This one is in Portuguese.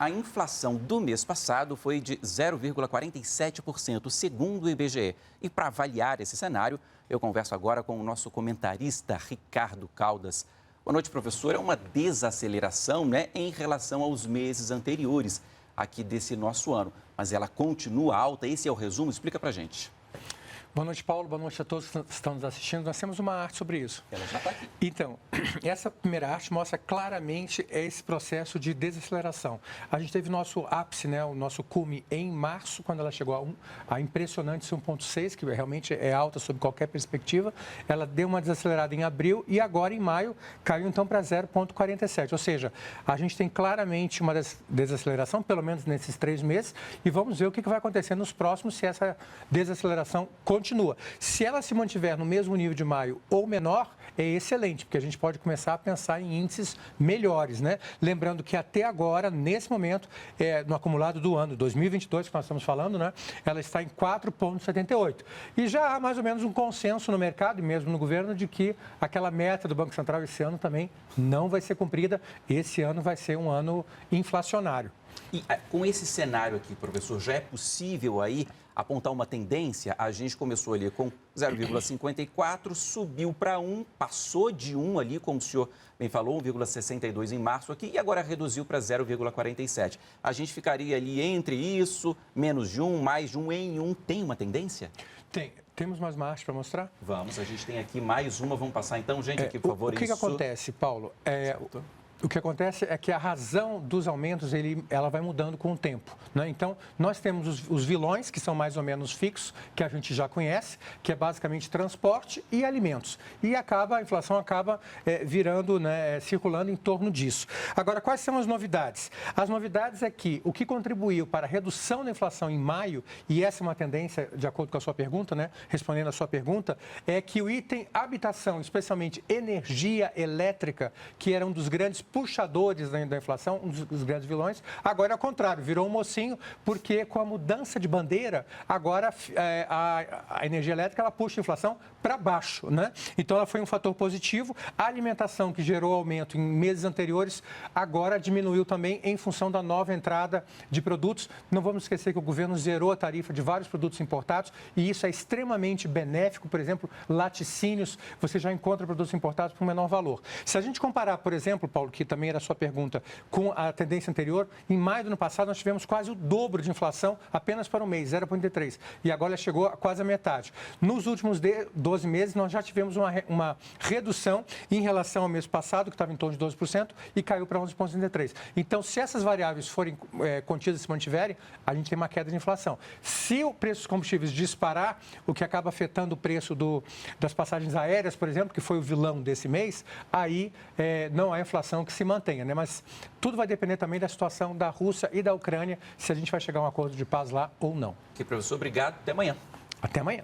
a inflação do mês passado foi de 0,47%, segundo o IBGE. E para avaliar esse cenário, eu converso agora com o nosso comentarista Ricardo Caldas. Boa noite, professor. É uma desaceleração, né, em relação aos meses anteriores aqui desse nosso ano, mas ela continua alta. Esse é o resumo. Explica para a gente. Boa noite, Paulo. Boa noite a todos que estão nos assistindo. Nós temos uma arte sobre isso. Ela já está aqui. Então, essa primeira arte mostra claramente esse processo de desaceleração. A gente teve nosso ápice, né, o nosso cume em março, quando ela chegou a impressionante 1,6, que realmente é alta sob qualquer perspectiva. Ela deu uma desacelerada em abril e agora em maio caiu então para 0,47. Ou seja, a gente tem claramente uma desaceleração, pelo menos nesses 3 meses, e vamos ver o que vai acontecer nos próximos se essa desaceleração continua. Se ela se mantiver no mesmo nível de maio ou menor, é excelente, porque a gente pode começar a pensar em índices melhores, né? Lembrando que até agora, nesse momento, no acumulado do ano 2022, que nós estamos falando, né? Ela está em 4,78. E já há mais ou menos um consenso no mercado e mesmo no governo de que aquela meta do Banco Central esse ano também não vai ser cumprida. Esse ano vai ser um ano inflacionário. E com esse cenário aqui, professor, já é possível aí apontar uma tendência? A gente começou ali com 0,54, subiu para 1, passou de 1 ali, como o senhor bem falou, 1,62 em março aqui, e agora reduziu para 0,47. A gente ficaria ali entre isso, menos de 1, mais de 1 em 1. Tem uma tendência? Tem. Temos mais uma arte para mostrar? Vamos, a gente tem aqui mais uma, vamos passar então, gente, aqui, por favor. O que acontece, Paulo? O que acontece é que a razão dos aumentos, ela vai mudando com o tempo, né? Então, nós temos os vilões, que são mais ou menos fixos, que a gente já conhece, que é basicamente transporte e alimentos. E a inflação acaba virando, né, circulando em torno disso. Agora, quais são as novidades? As novidades é que o que contribuiu para a redução da inflação em maio, e essa é uma tendência, de acordo com a sua pergunta, né, respondendo a sua pergunta, é que o item habitação, especialmente energia elétrica, que era um dos grandes puxadores da inflação, um dos grandes vilões, agora é o contrário, virou um mocinho, porque com a mudança de bandeira, agora a energia elétrica ela puxa a inflação para baixo, né? Então ela foi um fator positivo. A alimentação, que gerou aumento em meses anteriores, agora diminuiu também em função da nova entrada de produtos. Não vamos esquecer que o governo zerou a tarifa de vários produtos importados e isso é extremamente benéfico. Por exemplo, laticínios, você já encontra produtos importados por menor valor. Se a gente comparar, por exemplo, Paulo, que também era a sua pergunta, com a tendência anterior, em maio do ano passado nós tivemos quase o dobro de inflação apenas para um mês, 0,83. E agora já chegou a quase a metade. Nos últimos 12 meses nós já tivemos uma redução em relação ao mês passado, que estava em torno de 12%, e caiu para 11,33. Então, se essas variáveis forem contidas e se mantiverem, a gente tem uma queda de inflação. Se o preço dos combustíveis disparar, o que acaba afetando o preço das passagens aéreas, por exemplo, que foi o vilão desse mês, aí não há inflação que se mantenha, né? Mas tudo vai depender também da situação da Rússia e da Ucrânia, se a gente vai chegar a um acordo de paz lá ou não. Ok, professor, obrigado. Até amanhã. Até amanhã.